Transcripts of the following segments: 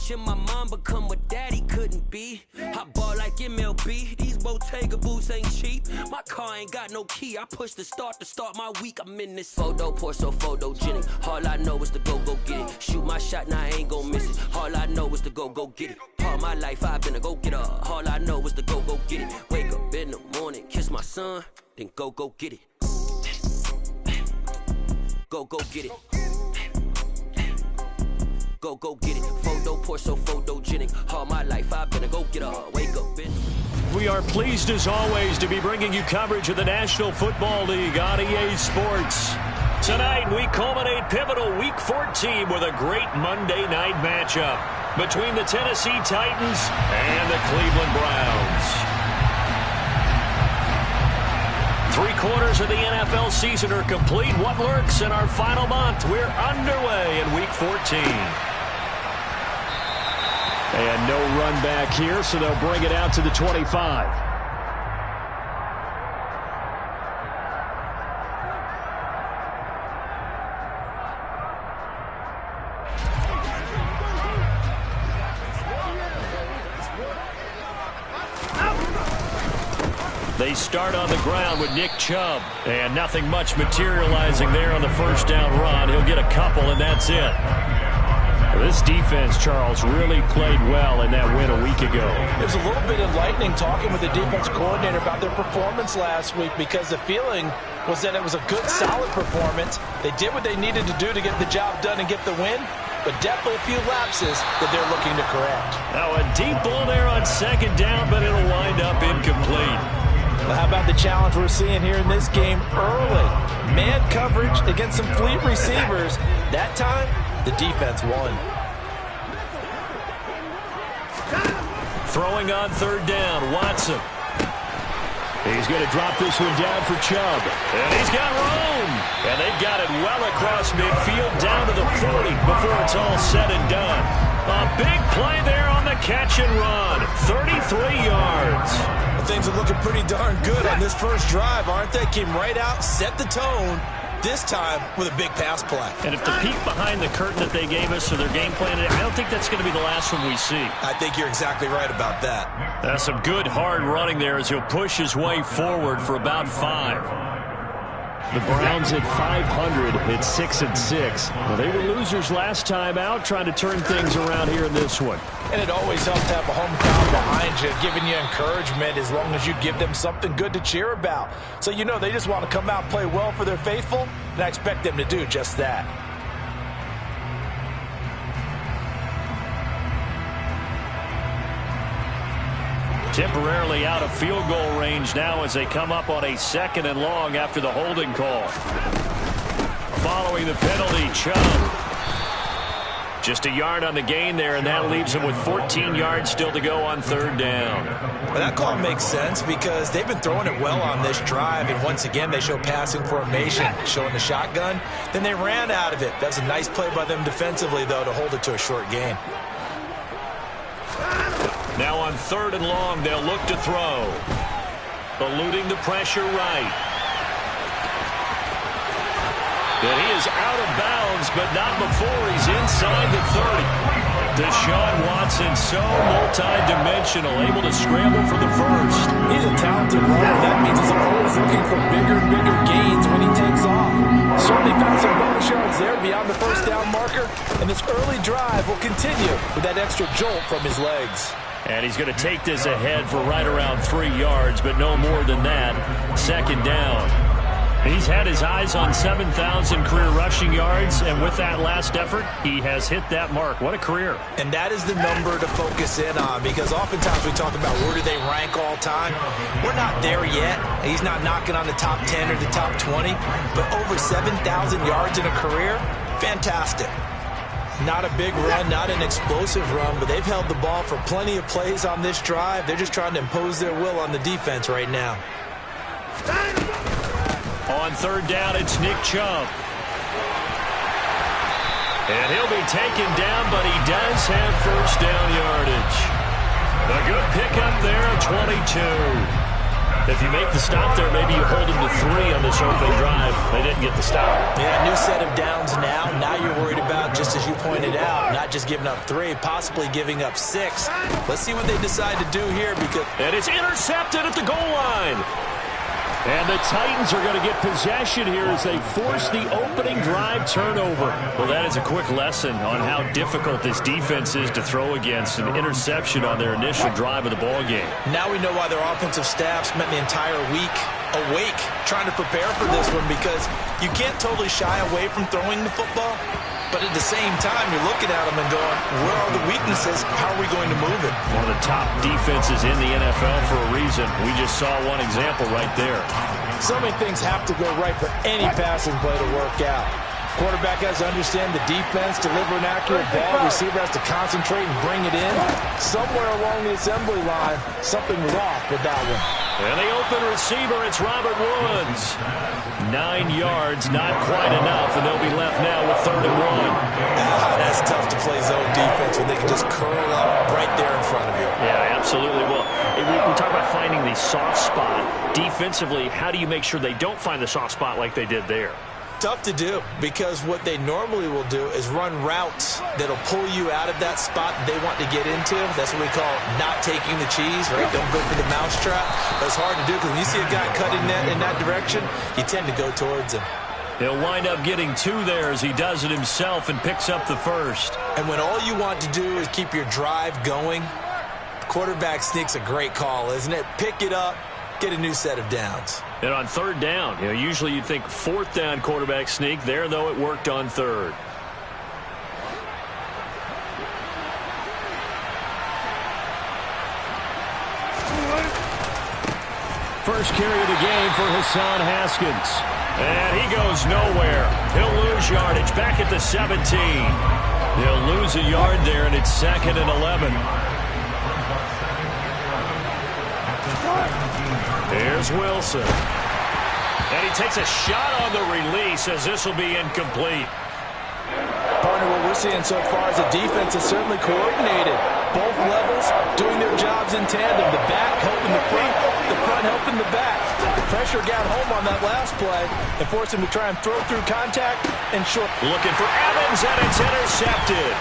watching my mom become what daddy couldn't be. I ball like MLB, these Bottega boots ain't cheap. My car ain't got no key, I push the start to start my week. I'm in this photo, pour so photogenic. All I know is to go get it. Shoot my shot, now I ain't gon' miss it. All I know is to go get it. All my life I've been a go-getter. All I know is to go get it. Wake up in the morning, kiss my son, then go get it. Go get it. Go get it. Photo, pour so photogenic. All my life I've been a go-getter. Wake up in. We are pleased as always to be bringing you coverage of the National Football League on EA Sports. Tonight we culminate pivotal Week 14 with a great Monday night matchup between the Tennessee Titans and the Cleveland Browns. 3/4 of the NFL season are complete. What lurks in our final month? We're underway in Week 14. And no run back here, so they'll bring it out to the 25. They start on the ground with Nick Chubb. And nothing much materializing there on the first down run. He'll get a couple, and that's it. This defense, Charles, really played well in that win a week ago. It was a little bit enlightening talking with the defense coordinator about their performance last week, because the feeling was that it was a good, solid performance. They did what they needed to do to get the job done and get the win, but definitely a few lapses that they're looking to correct. Now a deep ball there on second down, but it'll wind up incomplete. Well, how about the challenge we're seeing here in this game early? Man coverage against some fleet receivers. That time, the defense won. Throwing on third down, Watson. He's going to drop this one down for Chubb. And he's got room. And they've got it well across midfield down to the 40 before it's all said and done. A big play there on the catch and run. 33 yards. Things are looking pretty darn good on this first drive, aren't they? Came right out, set the tone, this time with a big pass play. And if the peek behind the curtain that they gave us or their game plan, I don't think that's going to be the last one we see. I think you're exactly right about that. That's some good hard running there as he'll push his way forward for about 5. The Browns at 500 at 6-6. Well, they were losers last time out, trying to turn things around here in this one. And it always helps to have a home crowd behind you, giving you encouragement as long as you give them something good to cheer about. So you know they just want to come out and play well for their faithful, and I expect them to do just that. Temporarily out of field goal range now as they come up on a 2nd and long after the holding call. Following the penalty, Chubb. Just a yard on the gain there, and that leaves him with 14 yards still to go on third down. Well, that call makes sense because they've been throwing it well on this drive, and once again they show passing formation, showing the shotgun. Then they ran out of it. That's a nice play by them defensively, though, to hold it to a short gain. Now on 3rd and long, they'll look to throw. Eluding the pressure right. And he is out of bounds, but not before he's inside the 30. Deshaun Watson, so multi-dimensional, able to scramble for the first. He's a talented runner. That means he's always looking for bigger and bigger gains when he takes off. Certainly found some bonus yards there beyond the first down marker, and this early drive will continue with that extra jolt from his legs. And he's going to take this ahead for right around 3 yards, but no more than that. 2nd down. He's had his eyes on 7,000 career rushing yards, and with that last effort, he has hit that mark. What a career. And that is the number to focus in on, because oftentimes we talk about where do they rank all time. We're not there yet. He's not knocking on the top 10 or the top 20, but over 7,000 yards in a career, fantastic. Not a big run, not an explosive run, but they've held the ball for plenty of plays on this drive. They're just trying to impose their will on the defense right now. On 3rd down, it's Nick Chubb. And he'll be taken down, but he does have first down yardage. A good pickup there at 22. If you make the stop there, maybe you hold him to 3 on this opening drive. They didn't get the stop. Yeah, new set of downs now. Now you're worried about just just as you pointed out, not just giving up 3, possibly giving up 6. Let's see what they decide to do here because... And it's intercepted at the goal line. And the Titans are going to get possession here as they force the opening drive turnover. Well, that is a quick lesson on how difficult this defense is to throw against. An interception on their initial drive of the ball game. Now we know why their offensive staff spent the entire week awake trying to prepare for this one, because you can't totally shy away from throwing the football. But at the same time, you're looking at them and going, where are the weaknesses? How are we going to move it? One of the top defenses in the NFL for a reason. We just saw one example right there. So many things have to go right for any passing play to work out. Quarterback has to understand the defense, deliver an accurate ball. Receiver has to concentrate and bring it in. Somewhere along the assembly line, something was off with that one. And the open receiver, it's Robert Woods. 9 yards, not quite enough, and they'll be left now with 3rd and 1. That's tough to play zone defense when they can just curl up right there in front of you. Yeah, absolutely. Well, we talk about finding the soft spot. Defensively, how do you make sure they don't find the soft spot like they did there? Tough to do, because what they normally will do is run routes that'll pull you out of that spot that they want to get into. That's what we call not taking the cheese, right? Don't go for the mousetrap. But it's hard to do because when you see a guy cutting that in that direction, you tend to go towards him. He'll wind up getting 2 there as he does it himself and picks up the first. And when all you want to do is keep your drive going, quarterback sneak's a great call, isn't it? Pick it up, get a new set of downs. And on 3rd down, usually you'd think 4th down quarterback sneak. There, though, it worked on 3rd. First carry of the game for Hassan Haskins. And he goes nowhere. He'll lose yardage back at the 17. He'll lose a yard there, and it's 2nd and 11. Here's Wilson. And he takes a shot on the release as this will be incomplete. Partner, what we're seeing so far is the defense is certainly coordinated. Both levels doing their jobs in tandem. The back helping the front helping the back. Pressure got home on that last play and forced him to try and throw through contact and short. Looking for Evans, and it's intercepted.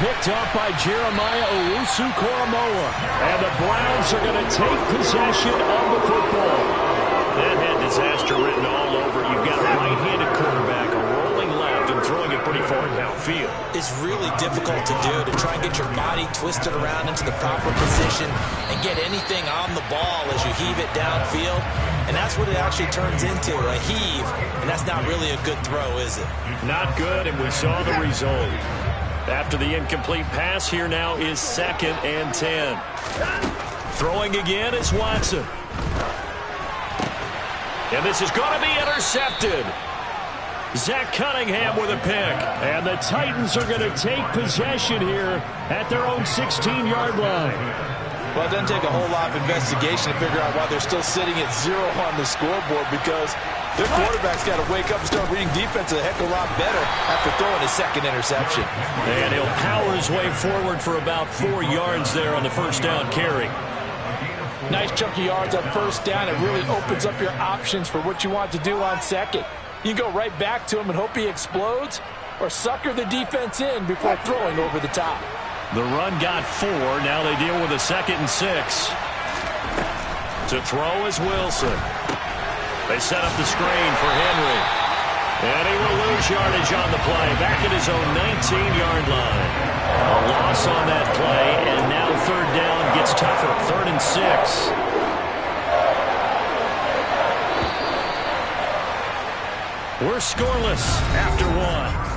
Picked up by Jeremiah Owusu-Koramoah. And the Browns are going to take possession of the football. That had disaster written all over. You've got a right-handed quarterback, a rolling left, and throwing it pretty far downfield. It's really difficult to do, to try and get your body twisted around into the proper position and get anything on the ball as you heave it downfield. And that's what it actually turns into, a heave. And that's not really a good throw, is it? Not good, and we saw the result. After the incomplete pass, here now is 2nd and 10. Throwing again is Watson. And this is going to be intercepted. Zach Cunningham with a pick. And the Titans are going to take possession here at their own 16-yard line. Well, it doesn't take a whole lot of investigation to figure out why they're still sitting at 0 on the scoreboard, because their quarterback's got to wake up and start reading defense a heck of a lot better after throwing his 2nd interception. And he'll power his way forward for about 4 yards there on the 1st down carry. Nice chunky yards on 1st down. It really opens up your options for what you want to do on 2nd. You can go right back to him and hope he explodes, or sucker the defense in before throwing over the top. The run got 4. Now they deal with a 2nd and 6. To throw is Wilson. They set up the screen for Henry. And he will lose yardage on the play. Back at his own 19-yard line. A loss on that play, and now 3rd down gets tougher. 3rd and 6. We're scoreless after 1.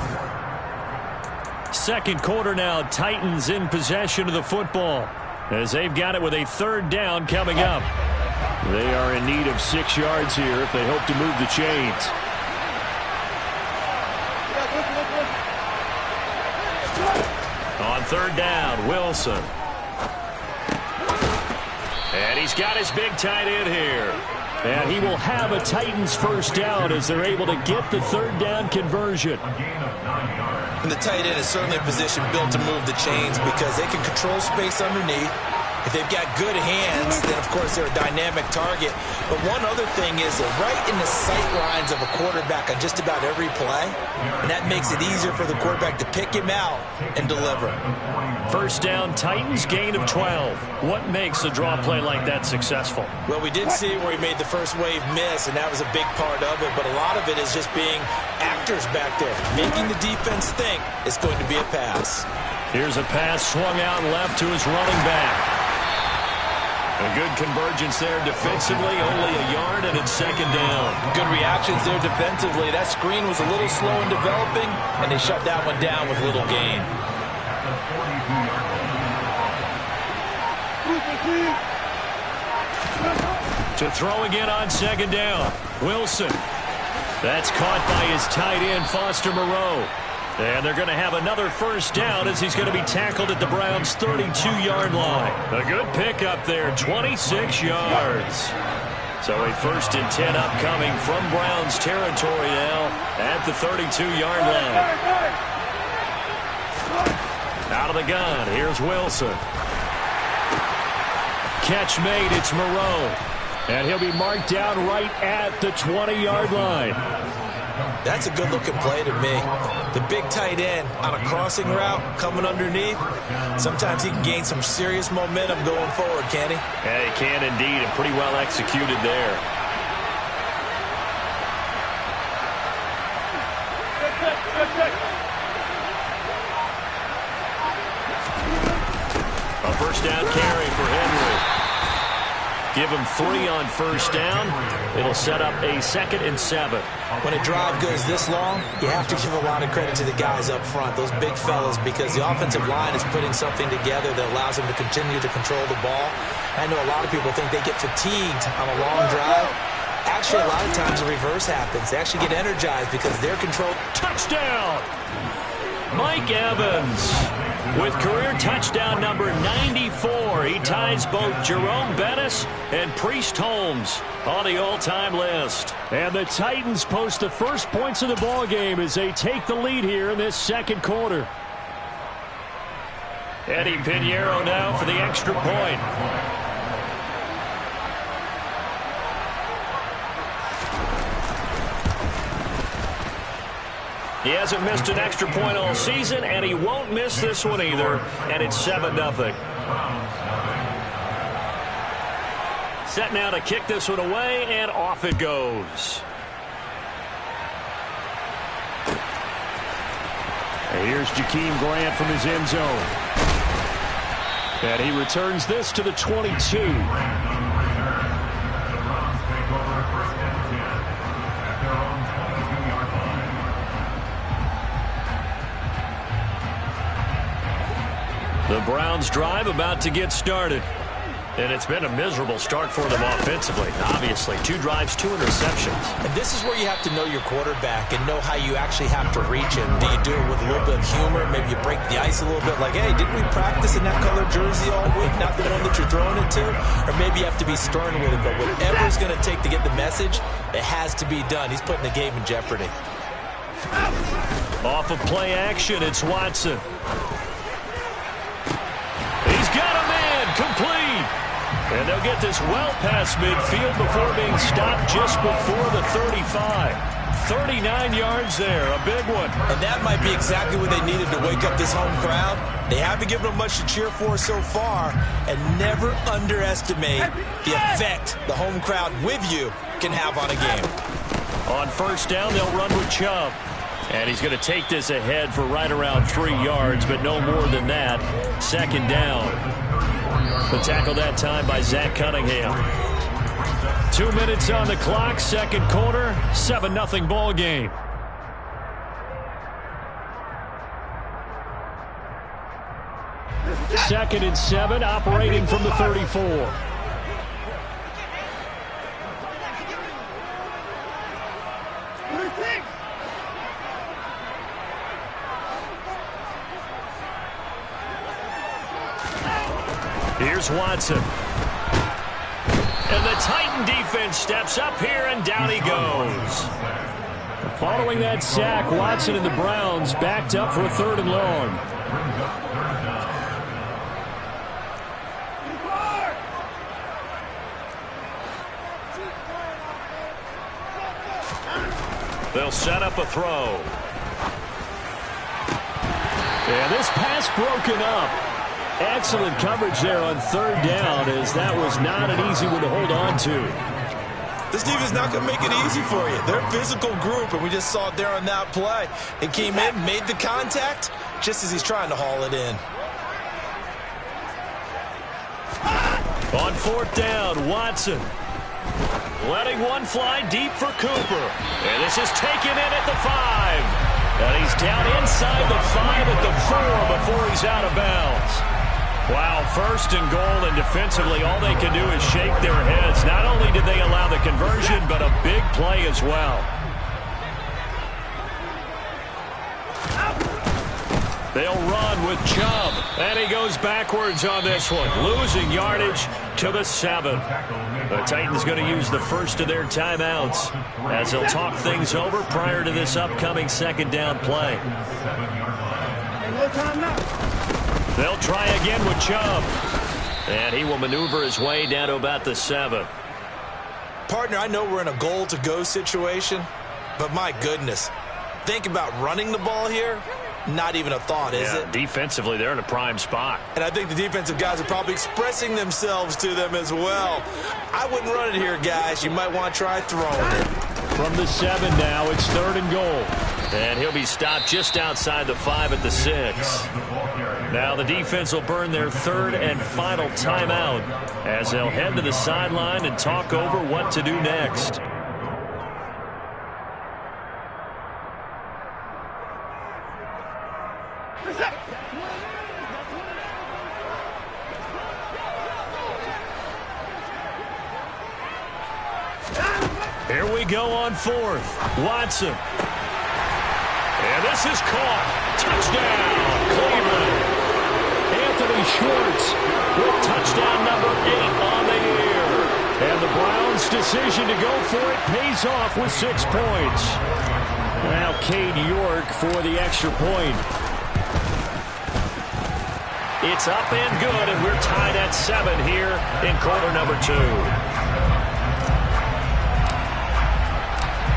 2nd quarter now, Titans in possession of the football as they've got it with a 3rd down coming up. They are in need of 6 yards here if they hope to move the chains. On 3rd down, Wilson. And he's got his big tight end here. And he will have a Titans 1st down as they're able to get the 3rd down conversion. And the tight end is certainly a position built to move the chains because they can control space underneath. If they've got good hands, then, of course, they're a dynamic target. But one other thing is they're right in the sight lines of a quarterback on just about every play, and that makes it easier for the quarterback to pick him out and deliver. First down, Titans, gain of 12. What makes a draw play like that successful? Well, we did see where he made the first wave miss, and that was a big part of it. But a lot of it is just being actors back there, making the defense think it's going to be a pass. Here's a pass swung out left to his running back. A good convergence there defensively, only a yard, and it's second down. Good reactions there defensively. That screen was a little slow in developing, and they shut that one down with little gain. To throw again on second down. Wilson. That's caught by his tight end, Foster Moreau. And they're going to have another first down as he's going to be tackled at the Browns' 32-yard line. A good pickup there, 26 yards. So a 1st and 10 upcoming from Browns territory now at the 32-yard line. Out of the gun, here's Wilson. Catch made, it's Moreau. And he'll be marked down right at the 20-yard line. That's a good-looking play to me. The big tight end on a crossing route coming underneath. Sometimes he can gain some serious momentum going forward, can't he? Yeah, he can indeed, and pretty well executed there. A first down carry for Henry. Give him 3 on first down. It'll set up a 2nd and 7. When a drive goes this long, you have to give a lot of credit to the guys up front, those big fellas, because the offensive line is putting something together that allows them to continue to control the ball. I know a lot of people think they get fatigued on a long drive. Actually, a lot of times the reverse happens. They actually get energized because they're controlled. Touchdown! Mike Evans with career touchdown number 94. He ties both Jerome Bettis and Priest Holmes on the all-time list. And the Titans post the first points of the ball game as they take the lead here in this second quarter. Eddie Pinheiro now for the extra point. He hasn't missed an extra point all season, and he won't miss this one either, and it's 7-0. Set now to kick this one away, and off it goes. And here's Jakeem Grant from his end zone. And he returns this to the 22. The Browns drive about to get started. And it's been a miserable start for them offensively. Obviously, 2 drives, 2 interceptions. And this is where you have to know your quarterback and know how you actually have to reach him. Do you do it with a little bit of humor? Maybe you break the ice a little bit like, hey, didn't we practice in that color jersey all week? Not the one that you're throwing it to? Or maybe you have to be stern with him. But whatever it's going to take to get the message, it has to be done. He's putting the game in jeopardy. Off of play action, it's Watson. He's got a man complete. And they'll get this well past midfield before being stopped just before the 35. 39 yards there, a big one. And that might be exactly what they needed to wake up this home crowd. They haven't given them much to cheer for so far, and never underestimate the effect the home crowd with you can have on a game. On first down, they'll run with Chubb. And he's going to take this ahead for right around 3 yards, but no more than that. Second down. The tackle that time by Zach Cunningham. 2 minutes on the clock, second quarter, 7-0 ball game. Second and 7, operating from the 34. Here's Watson. And the Titan defense steps up here, and down he goes. Following that sack, Watson and the Browns backed up for a 3rd and long. They'll set up a throw. And this pass broken up. Excellent coverage there on third down, as that was not an easy one to hold on to. This defense is not going to make it easy for you. They're a physical group, and we just saw it there on that play. It came in, made the contact, just as he's trying to haul it in. On fourth down, Watson. Letting one fly deep for Cooper. And this is taken in at the 5. And he's down inside the 5 at the 4 before he's out of bounds. Wow, first and goal, and defensively all they can do is shake their heads. Not only did they allow the conversion, but a big play as well. They'll run with Chubb, and he goes backwards on this one, losing yardage to the 7. The Titans going to use the first of their timeouts as they'll talk things over prior to this upcoming second down play. They'll try again with Chubb, and he will maneuver his way down to about the 7. Partner, I know we're in a goal-to-go situation, but my goodness, think about running the ball here. Not even a thought, is it? Defensively, they're in a prime spot. And I think the defensive guys are probably expressing themselves to them as well. I wouldn't run it here, guys. You might want to try throwing it. From the 7 now, it's third and goal. And he'll be stopped just outside the 5 at the 6. Now the defense will burn their third and final timeout as they'll head to the sideline and talk over what to do next. Here we go on fourth. Watson. And this is caught. Touchdown, Cleveland. Anthony Schwartz with touchdown number 8 on the year. And the Browns' decision to go for it pays off with 6 points. Now Cade York for the extra point. It's up and good, and we're tied at 7 here in quarter number 2.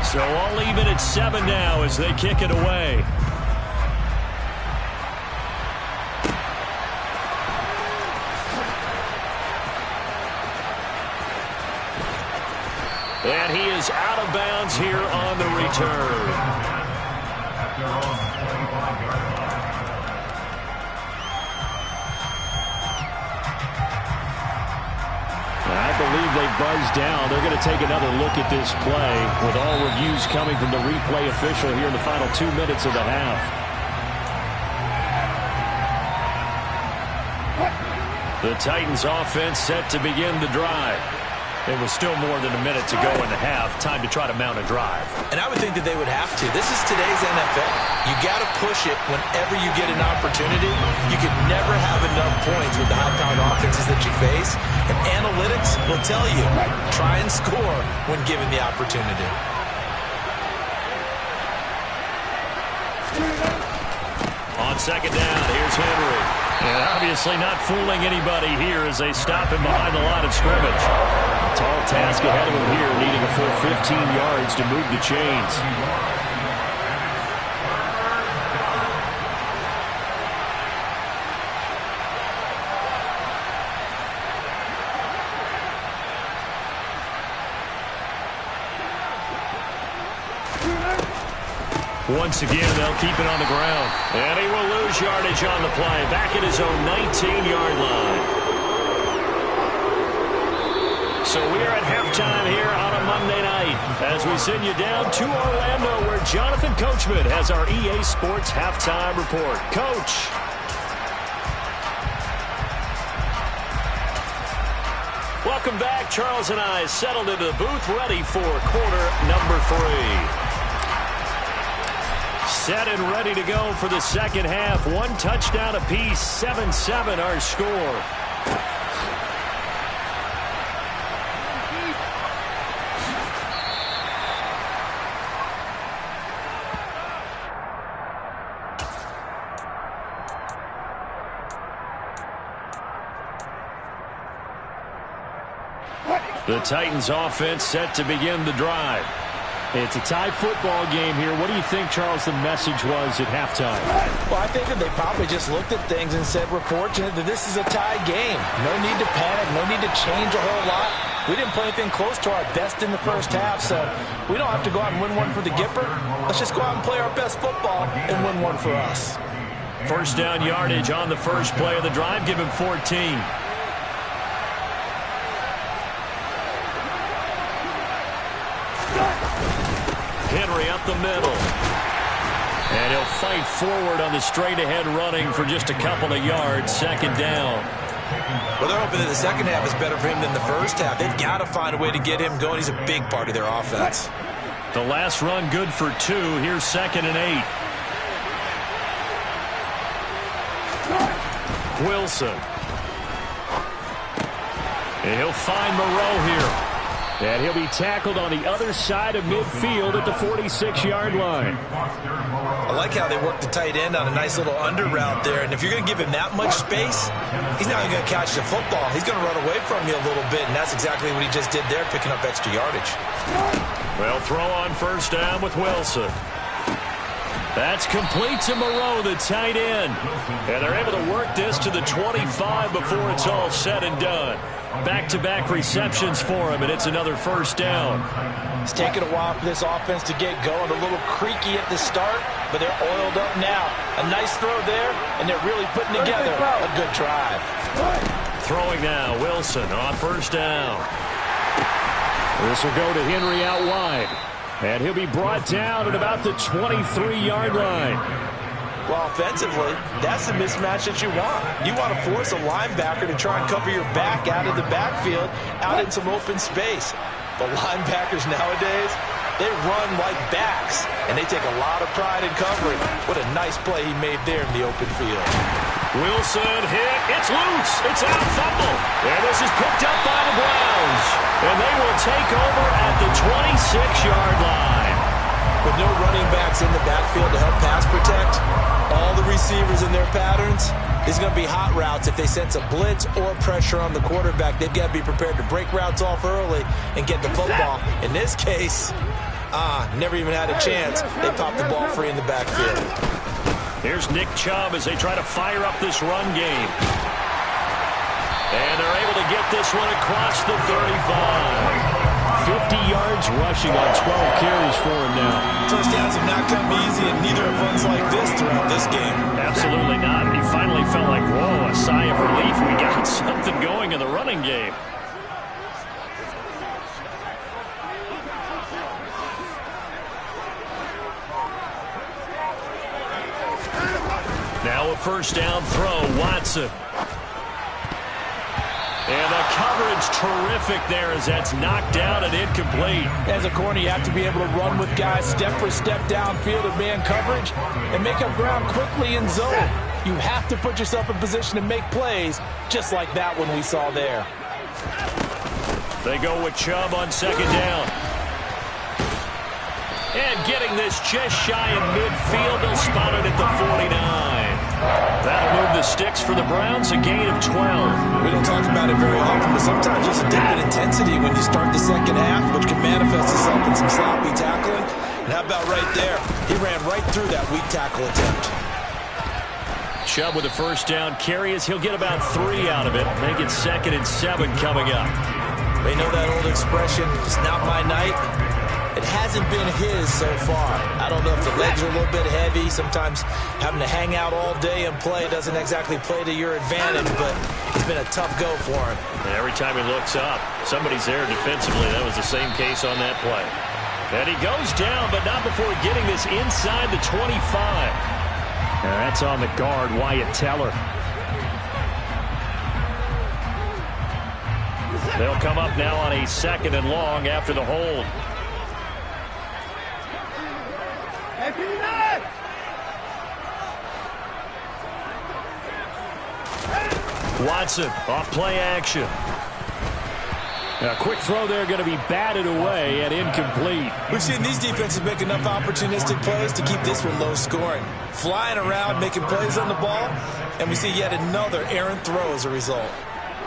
So all even at 7 now as they kick it away. And he is out of bounds here on the return. I believe they buzzed down. They're going to take another look at this play with all reviews coming from the replay official here in the final 2 minutes of the half. The Titans offense set to begin the drive. It was still more than a minute to go in the half. Time to try to mount a drive. And I would think that they would have to. This is today's NFL. You got to push it whenever you get an opportunity. You can never have enough points with the high-powered offenses that you face. And analytics will tell you, try and score when given the opportunity. On second down, here's Henry. And obviously not fooling anybody here as they stop him behind the line of scrimmage. Tall task ahead of him here, needing a full 15 yards to move the chains. Once again, they'll keep it on the ground. And he will lose yardage on the play, back at his own 19-yard line. So we are at halftime here on a Monday night as we send you down to Orlando where Jonathan Coachman has our EA Sports Halftime Report. Coach. Welcome back. Charles and I settled into the booth ready for quarter number 3. Set and ready to go for the second half. 1 touchdown apiece, 7-7 our score. The Titans offense set to begin the drive. It's a tie football game here. What do you think, Charles, the message was at halftime? Well, I think that they probably just looked at things and said, we're fortunate that this is a tie game. No need to panic, no need to change a whole lot. We didn't play anything close to our best in the first half, so we don't have to go out and win one for the Gipper. Let's just go out and play our best football and win one for us. First down yardage on the first play of the drive. Give him 14. Henry up the middle. And he'll fight forward on the straight-ahead running for just a couple of yards. Second down. Well, they're hoping that the second half is better for him than the first half. They've got to find a way to get him going. He's a big part of their offense. The last run good for 2. Here's 2nd and 8. Wilson. And he'll find Moreau here. And he'll be tackled on the other side of midfield at the 46-yard line. I like how they work the tight end on a nice little under route there. And if you're going to give him that much space, he's not going to catch the football. He's going to run away from you a little bit, and that's exactly what he just did there, picking up extra yardage. Well, throw on first down with Wilson. That's complete to Moreau, the tight end. And they're able to work this to the 25 before it's all said and done. Back-to-back receptions for him, and it's another first down. It's taken a while for this offense to get going. A little creaky at the start, but they're oiled up now. A nice throw there, and they're really putting together a good drive. Throwing now, Wilson on first down. This will go to Henry out wide. And he'll be brought down at about the 23-yard line. Well, offensively, that's the mismatch that you want. You want to force a linebacker to try and cover your back out of the backfield, out in some open space. But linebackers nowadays, they run like backs, and they take a lot of pride in covering. What a nice play he made there in the open field. Wilson hit. It's loose. It's out, fumble. And this is picked up by the Browns. And they will take over at the 26-yard line. With no running backs in the backfield to help pass protect, all the receivers in their patterns, these are going to be hot routes. If they sense a blitz or pressure on the quarterback, they've got to be prepared to break routes off early and get the football. In this case, never even had a chance. They popped the ball free in the backfield. Here's Nick Chubb as they try to fire up this run game. And they're able to get this one across the 35. 50 yards rushing on 12 carries for him now. First downs have not come easy, and neither have runs like this throughout this game. Absolutely not. He finally felt like, whoa, a sigh of relief. We got something going in the running game. Now a first down throw, Watson. And the coverage terrific there as that's knocked down and incomplete. As a corner, you have to be able to run with guys step for step downfield of man coverage and make up ground quickly in zone. You have to put yourself in position to make plays just like that one we saw there. They go with Chubb on second down. And getting this just shy of midfield, they'll spot it at the 49. That'll move the sticks for the Browns, a gain of 12. We don't talk about it very often, but sometimes there's a dip in intensity when you start the second half, which can manifest itself in some sloppy tackling. And how about right there? He ran right through that weak tackle attempt. Chubb with a first down carry as he'll get about 3 out of it. Make it 2nd and 7 coming up. They know that old expression, it's not my night. It hasn't been his so far. I don't know if the legs are a little bit heavy. Sometimes having to hang out all day and play doesn't exactly play to your advantage, but it's been a tough go for him. And every time he looks up, somebody's there defensively. That was the same case on that play. And he goes down, but not before getting this inside the 25. And that's on the guard, Wyatt Teller. They'll come up now on a 2nd and long after the hold. Watson off play action. A quick throw there going to be batted away and incomplete. We've seen these defenses make enough opportunistic plays to keep this one low scoring. Flying around, making plays on the ball, and we see yet another errant throw as a result.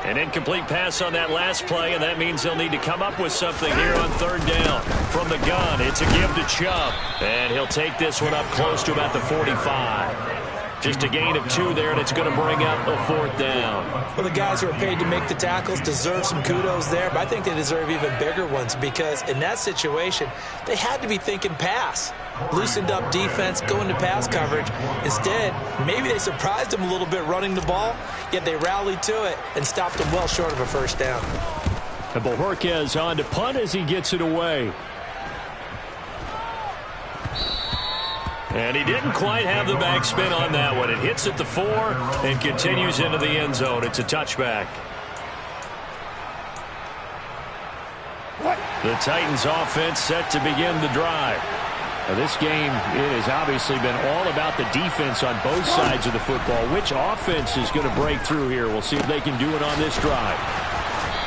An incomplete pass on that last play, and that means they'll need to come up with something here on third down. From the gun, it's a give to Chubb, and he'll take this one up close to about the 45. Just a gain of 2 there, and it's going to bring up a fourth down. Well, the guys who are paid to make the tackles deserve some kudos there, but I think they deserve even bigger ones because in that situation, they had to be thinking pass. Loosened up defense, going to pass coverage. Instead, maybe they surprised them a little bit running the ball, yet they rallied to it and stopped them well short of a first down. And Bojorquez on to punt as he gets it away. And he didn't quite have the backspin on that one. It hits at the 4 and continues into the end zone. It's a touchback. The Titans offense set to begin the drive. Now this game, it has obviously been all about the defense on both sides of the football. Which offense is going to break through here? We'll see if they can do it on this drive.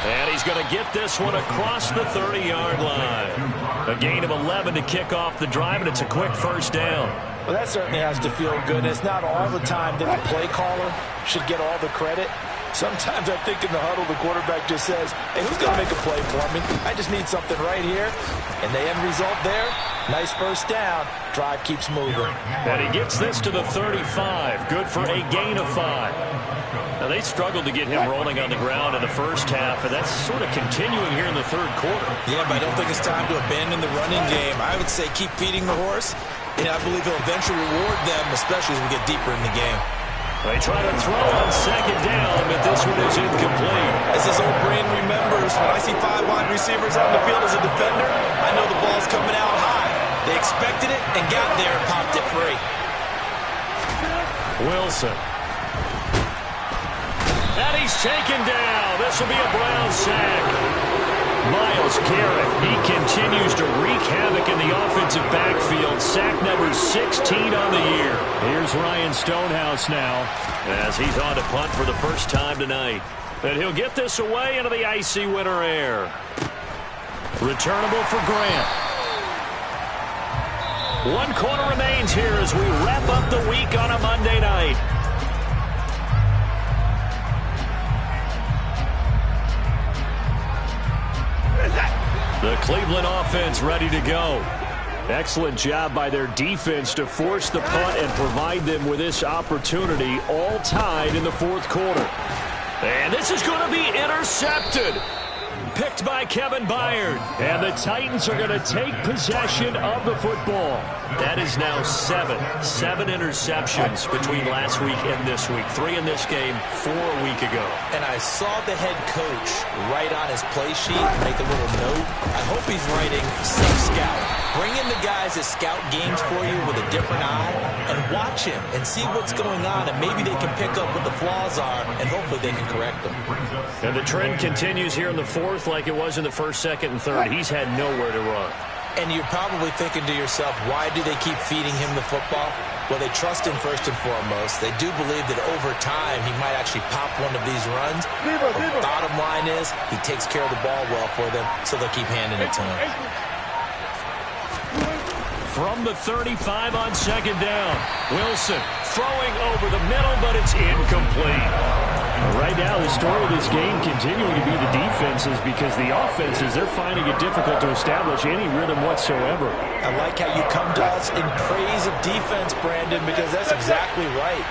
And he's going to get this one across the 30-yard line. A gain of 11 to kick off the drive, and it's a quick first down. Well, that certainly has to feel good. And it's not all the time that the play caller should get all the credit. Sometimes I think in the huddle, the quarterback just says, hey, who's going to make a play for me? I just need something right here. And the end result there, nice first down. Drive keeps moving. And he gets this to the 35. Good for a gain of 5. Now, they struggled to get him rolling on the ground in the first half, and that's sort of continuing here in the third quarter. Yeah, but I don't think it's time to abandon the running game. I would say keep feeding the horse, and I believe he'll eventually reward them, especially as we get deeper in the game. They try to throw on second down, but this one is incomplete. As his old brain remembers, when I see 5 wide receivers out in the field as a defender, I know the ball's coming out high. They expected it and got there and popped it free. Wilson. And he's taken down. This will be a Brown sack. Myles Garrett, he continues to wreak havoc in the offensive backfield. Sack number 16 on the year. Here's Ryan Stonehouse now as he's on to punt for the first time tonight. And he'll get this away into the icy winter air. Returnable for Grant. 1 quarter remains here as we wrap up the week on a Monday night. The Cleveland offense ready to go. Excellent job by their defense to force the punt and provide them with this opportunity, all tied in the fourth quarter. And this is going to be intercepted. Picked by Kevin Byard. And the Titans are going to take possession of the football. That is now 7 interceptions between last week and this week. 3 in this game, 4 a week ago. And I saw the head coach write on his play sheet, make a little note. I hope he's writing self-scout. Bring in the guys that scout games for you with a different eye and watch him and see what's going on, and maybe they can pick up what the flaws are, and hopefully they can correct them. And the trend continues here in the fourth like it was in the first, second, and third. He's had nowhere to run. And you're probably thinking to yourself, why do they keep feeding him the football? Well, they trust him first and foremost. They do believe that over time he might actually pop one of these runs. The bottom line is he takes care of the ball well for them, so they'll keep handing it to him. From the 35 on second down, Wilson throwing over the middle, but it's incomplete. Right now, the story of this game continuing to be the defenses because the offenses, they're finding it difficult to establish any rhythm whatsoever. I like how you come to us in praise of defense, Brandon, because that's exactly right.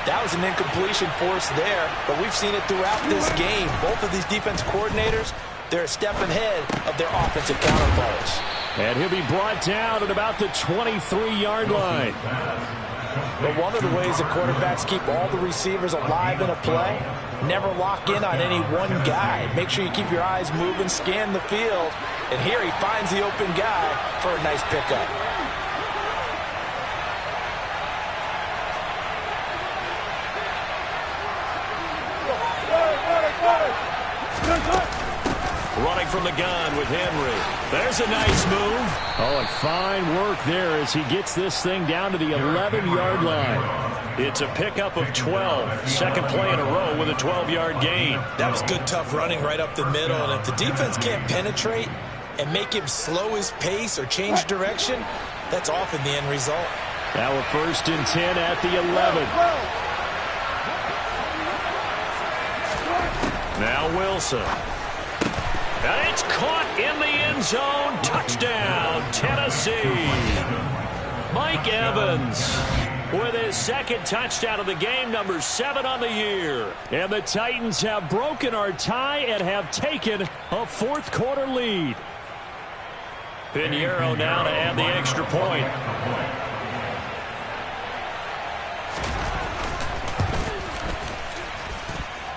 That was an incompletion forced there, but we've seen it throughout this game. Both of these defense coordinators, they're a step ahead of their offensive counterparts. And he'll be brought down at about the 23-yard line. But one of the ways that quarterbacks keep all the receivers alive in a play, never lock in on any one guy. Make sure you keep your eyes moving, scan the field. And here he finds the open guy for a nice pickup. Running from the gun with Henry. There's a nice move. Oh, and fine work there as he gets this thing down to the 11-yard line. It's a pickup of 12. Second play in a row with a 12-yard gain. That was good, tough running right up the middle. And if the defense can't penetrate and make him slow his pace or change direction, that's often the end result. Now a 1st and 10 at the 11. Now Wilson. And it's caught in the end zone. Touchdown, Tennessee. Mike Evans with his second touchdown of the game, number 7 on the year. And the Titans have broken our tie and have taken a fourth-quarter lead. Pinheiro now to add the extra point.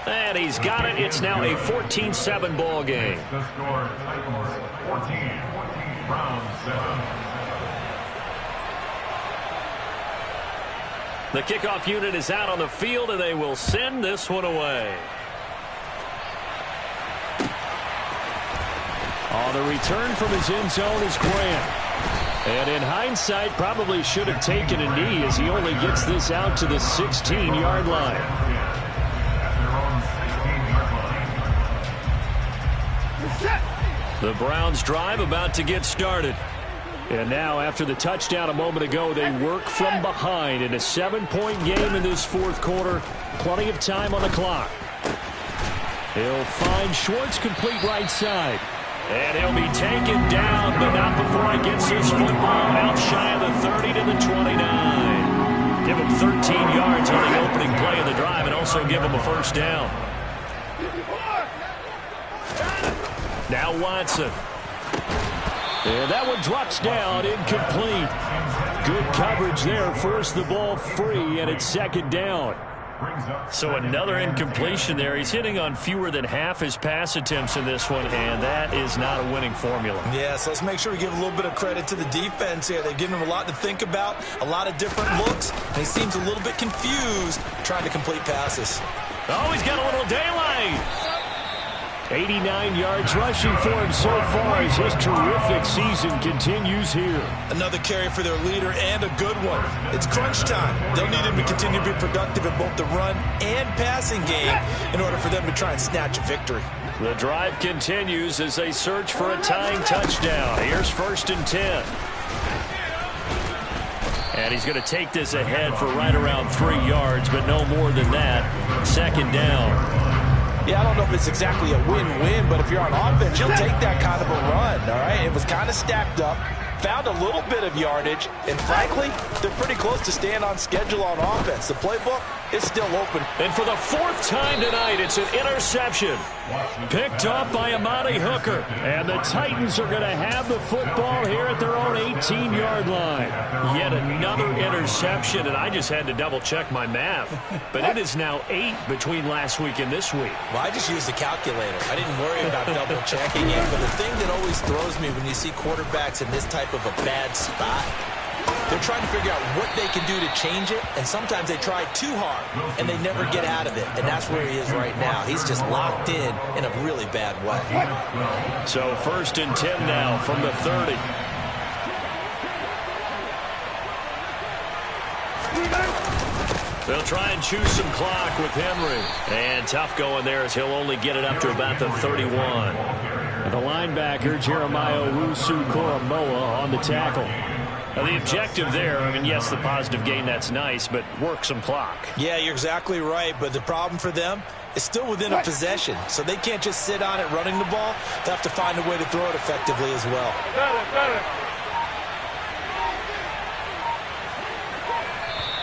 And he's got it. It's now a 14-7 ball game. The score, Titans 14, round 7. The kickoff unit is out on the field, and they will send this one away. On the return from his end zone is Grant. And in hindsight, probably should have taken a knee as he only gets this out to the 16-yard line. The Browns drive about to get started. And now, after the touchdown a moment ago, they work from behind in a 7-point game in this fourth quarter. Plenty of time on the clock. He'll find Schwartz complete right side. And he'll be taken down, but not before he gets his football out shy of the 30 to the 29. Give him 13 yards on the opening play of the drive and also give him a first down. Now Watson. And that one drops down, incomplete. Good coverage there, forced the ball free, and it's second down. So another incompletion there. He's hitting on fewer than half his pass attempts in this one, and that is not a winning formula. Yeah, so let's make sure we give a little bit of credit to the defense here. They've given him a lot to think about, a lot of different looks, and he seems a little bit confused trying to complete passes. Oh, he's got a little daylight. 89 yards rushing for him so far as his terrific season continues here. Another carry for their leader and a good one. It's crunch time. They'll need him to continue to be productive in both the run and passing game in order for them to try and snatch a victory. The drive continues as they search for a tying touchdown. Here's 1st and 10. And he's going to take this ahead for right around 3 yards, but no more than that. Second down. Yeah, I don't know if it's exactly a win-win, but if you're on offense, you'll take that kind of a run, all right? It was kind of stacked up, found a little bit of yardage, and frankly, they're pretty close to staying on schedule on offense. The playbook is still open. And for the 4th time tonight, it's an interception. Picked up by Amani Hooker. And the Titans are going to have the football here at their own 18-yard line. Yet another interception, and I just had to double-check my math. But it is now 8 between last week and this week. Well, I just used the calculator. I didn't worry about double-checking it. But the thing that always throws me when you see quarterbacks in this type of a bad spot, they're trying to figure out what they can do to change it, and sometimes they try too hard, and they never get out of it, and that's where he is right now. He's just locked in a really bad way. So 1st and 10 now from the 30. They'll try and choose some clock with Henry. And tough going there as he'll only get it up to about the 31. The linebacker, Jeremiah Owusu-Koramoah, on the tackle. Now, the objective there, I mean, yes, the positive gain, that's nice, but work some clock. Yeah, you're exactly right, but the problem for them is still within a possession, so they can't just sit on it running the ball. They have to find a way to throw it effectively as well.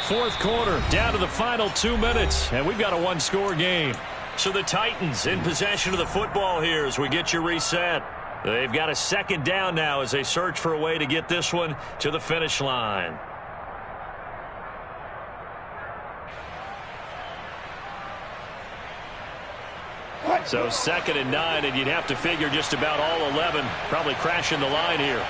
Fourth quarter, down to the final 2 minutes, and we've got a one-score game. So the Titans in possession of the football here as we get you reset. They've got a second down now as they search for a way to get this one to the finish line. So 2nd and 9, and you'd have to figure just about all 11 probably crashing the line here.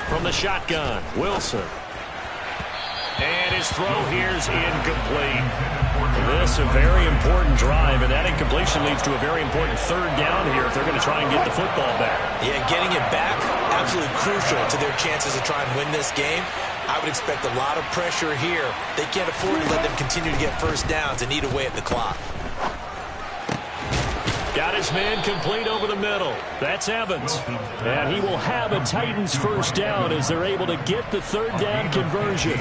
From the shotgun, Wilson. And his throw here's incomplete. This a very important drive, and that incompletion leads to a very important 3rd down here if they're going to try and get the football back. Yeah, getting it back, absolutely crucial to their chances to try and win this game. I would expect a lot of pressure here. They can't afford to let them continue to get first downs and eat away at the clock. Got his man complete over the middle. That's Evans. And he will have a Titans first down as they're able to get the third down conversion.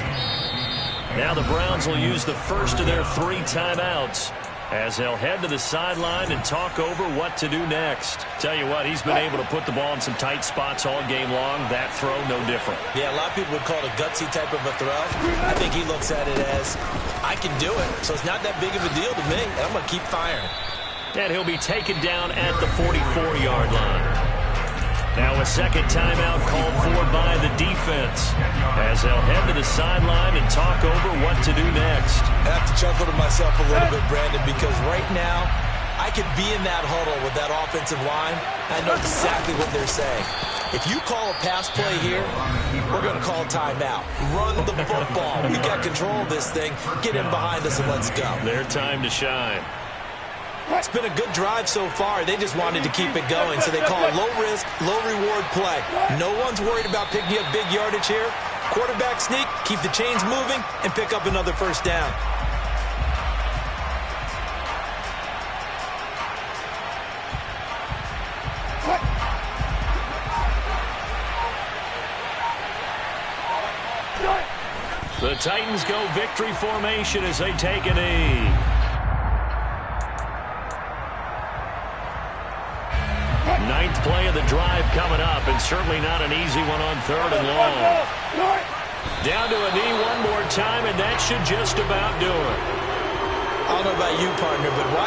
Now the Browns will use the first of their 3 timeouts as they'll head to the sideline and talk over what to do next. Tell you what, he's been able to put the ball in some tight spots all game long. That throw, no different. Yeah, a lot of people would call it a gutsy type of a throw. I think he looks at it as, I can do it, so it's not that big of a deal to me, and I'm going to keep firing. And he'll be taken down at the 44-yard line. Now a second timeout called for by the defense as they'll head to the sideline and talk over what to do next. I have to chuckle to myself a little bit, Brandon, because right now I could be in that huddle with that offensive line. I know exactly what they're saying. If you call a pass play here, we're going to call timeout. Run the football. We've got control of this thing. Get in behind us and let's go. Their time to shine. It's been a good drive so far. They just wanted to keep it going, so they call low-risk, low-reward play. No one's worried about picking up big yardage here. Quarterback sneak, keep the chains moving, and pick up another first down. The Titans go victory formation as they take a knee. Ninth play of the drive coming up, and certainly not an easy one on 3rd and long. Down to a knee one more time, and that should just about do it. I don't know about you, partner, but watch